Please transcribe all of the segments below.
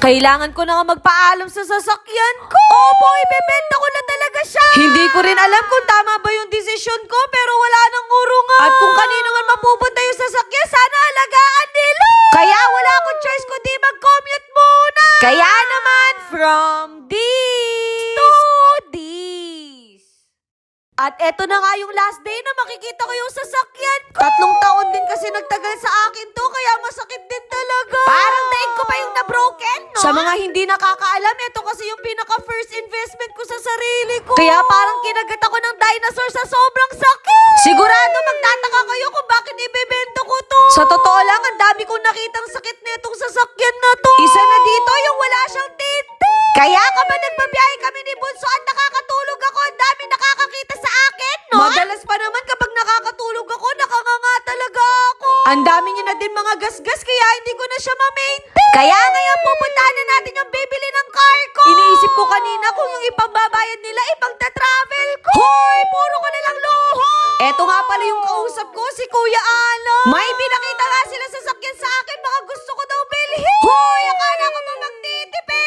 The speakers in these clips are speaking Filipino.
Kailangan ko na nga magpaalam sa sasakyan ko. Opo, ibebenta ko na talaga siya. Hindi ko rin alam kung tama ba yung desisyon ko, pero wala nang urungan. At kung kanino man mapupunta yung sasakyan, sana alagaan nila. Kaya wala akong choice kundi mag-commute muna. Kaya naman, from this to this. At eto na nga yung last day na makikita ko yung sasakyan ko. 3 taon din kasi nagtagal sa akin to, kaya masakit din talaga. Parang daig ko pa yung na-broken, no? Sa mga hindi nakakaalam, ito kasi yung pinaka-first investment ko sa sarili ko. Kaya parang kinagat ako ng dinosaur sa sobrang sakit. Sigurado magtataka kayo kung bakit ibebenta ko to. Sa totoo lang, ang dami kong nakitang sakit na itong sasakyan na to. Isa na dito, yung wala siyang tinte. Kaya kapag nagbabiyahe kami ni Bunso at nakakatulog ako, ang dami nakakakita sa akin, no? Madalas pa naman kapag nakakatulog ako, nakanganga talaga ako. Ang dami niya na din mga gasgas, kaya hindi ko na siya ma-maintain. Kaya ngayon pupuntahan na natin yung bibili ng car ko. Iniisip ko kanina kung yung ipangbabayad nila, ipagta-travel ko. Hoy, puro ko na lang luho. Eto nga pala yung kausap ko, si Kuya Alan. May pinakita nga sila sasakyan sa akin, baka gusto ko daw bilhin. Hoy, akala ko ba magtitipid?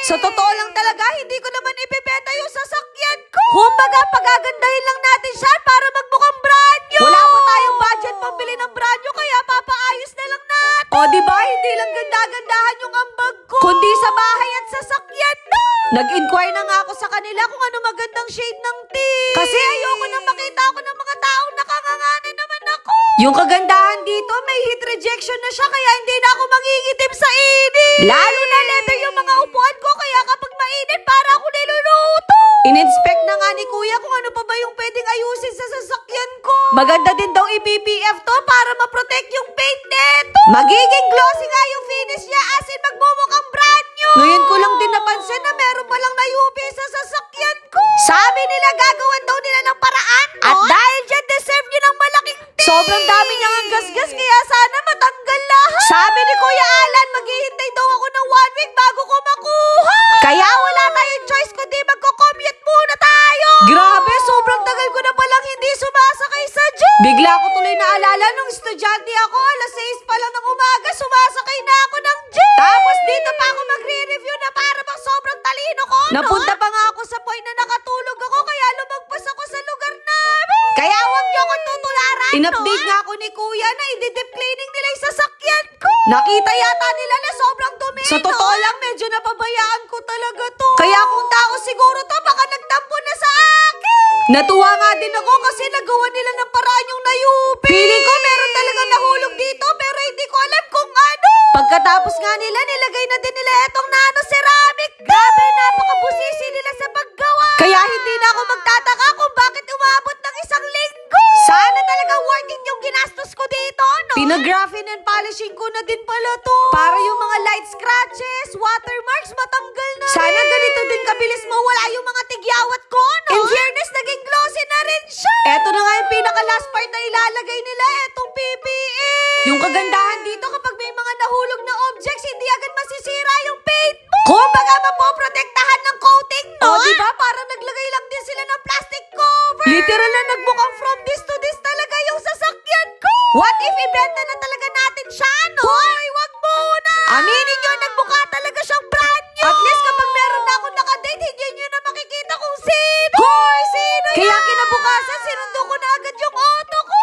Sa totoo lang talaga, hindi ko naman ibibenta yung sasakyan ko. Kumbaga, pagagandahin lang natin siya para magmukhang brand new. Wala pa tayong budget pambili ng brand new, kaya papaayos na lang natin. O diba, hindi lang ganda-gandahan yung ambag ko, kundi sa bahay at sasakyan na. Nag-inquire na nga ako sa kanila kung ano magandang shade ng tint. Kasi ayoko nang makita ako ng mga taong nakangangana naman ako. Yung kagandahan dito, may heat rejection na siya, kaya hindi na ako mangingitim sa init. Lalo na leather yung mga upuan ko, kaya kapag mainit, para ako niluluto. In-inspect na nga ni Kuya kung ano pa ba yung pwedeng ayusin sa sasakyan ko. Maganda din daw i-BPF to para ma-protect yung paint neto. Magiging glossy nga yung finish niya, as in magmumukhang brand new. Ngayon ko lang din napansin na meron palang nayupi sa sasakyan ko. Sabi nila gagawan daw nila ng paraan, no? At dahil dyan, deserve nyo ng malaking tip. Sobrang dami niyang ang gasgas, kaya sana matanggal lahat. Sabi ni Kuya Alan, maghihintay daw ako ng 1 week bago ko makuha. Kaya wala tayong choice kundi magko-commute muna tayo. Grabe, sobrang tagal ko na palang hindi sumasakay sa jeep. Bigla ko tuloy naalala nung estudyante ako, alas 6 pa lang ng umaga, sumasakay na ako ng jeep. Tapos dito pa ako magre-review na para bang sobrang talino ko, no? Napunta pa nga ako sa point na nakatulog ako, kaya lumagpas ako sa lugar namin. Kaya huwag niyo akong tutularan, in-update nga ako ni Kuya na i-deep cleaning nila yung sasakyan ko. Nakita yata nila na sobrang dumi. Sa totoo lang, medyo napabayaan ko talaga to. Kaya kung tao siguro to, baka nagtampo na sa akin. Natuwa nga din ako kasi nagawa nila ng paraan yung nayupi. Feeling ko meron talagang nahulog dito, pero hindi ko alam kung ano. Pagkatapos nga nila, nilagay na din nila etong nano-ceramic. Grabe, napakabusisi nila sa paggawa. Kaya hindi na ako magtataka kung bakit umabot ng 1 linggo. Sana talaga worth it yung ginastos ko dito, no? Pinag-graphene and polishing ko na din pala to. Para yung mga light scratches, watermarks, matanggal na Sana rin. Ganito din kabilis mawala yung mga tigyawat ko, no? In fairness, naging glossy na rin siya. Eto na nga yung pinaka-last part na ilalagay nila, etong PPE. Yung kagandahan dito, kapag may mga nahulog na objects, hindi agad masisira yung paint mo. Kumbaga, mapoprotektahan ng coating, no? O, diba? Parang naglagay lang din sila ng plastic cover. Literal na nagmukhang from this to this talaga yung sasakyan ko. What if ibenta na talaga natin siya, no? Hoy, wag muna! Aminin nyo, nagmukha talaga siyang brand new. At least kapag meron na akong nakadate, hindi nyo na makikita kung sino. Hoy, sino Kaya kinabukasan, sinundo ko na agad yung auto ko.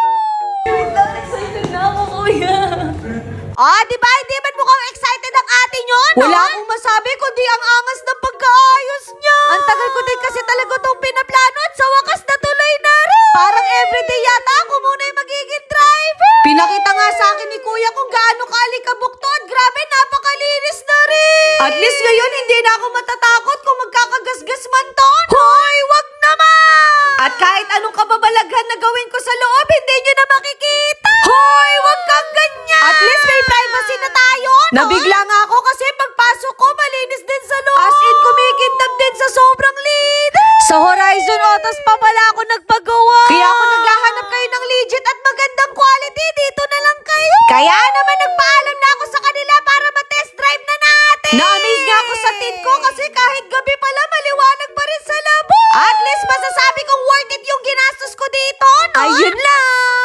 Excited na ako, Kuya. Diba? Hindi man mukhang excited ang ate nyo, no? Wala akong masabi kundi ang angas ng pagkaayos niya. Ang tagal ko din kasi talaga itong pinaplano at sa wakas natuloy na rin. Parang everyday yata ako muna yung magiging driver. Pinakita nga sa akin ni Kuya kung gaano kaalikabok to at grabe, napakalinis na rin. At least ngayon, hindi na ako matatakot kung magkakagasgas man to, no? Hoy, wag naman! At kahit anong kababalaghan na gawin ko sa loob, hindi nyo na makikita. Hoy, wag kang ganyan! At least may privacy na tayo, no? Nabigla nga ako kasi pagpasok ko, malinis din sa loob. As in, kumikintab din sa sobrang linis. Sa Horizon Autos pa pala ako nagpagawa. Kaya ako naghahanap kayo ng legit at magandang quality, dito na lang kayo. Kaya naman nagpaalam na ako sa kanila para ma-test drive na natin. Na-amaze nga ako sa tint ko kasi kahit gabi pala, maliwanag pa rin sa labo. At least masasabi kong worth it yung ginastos ko dito, no? Ayun lang!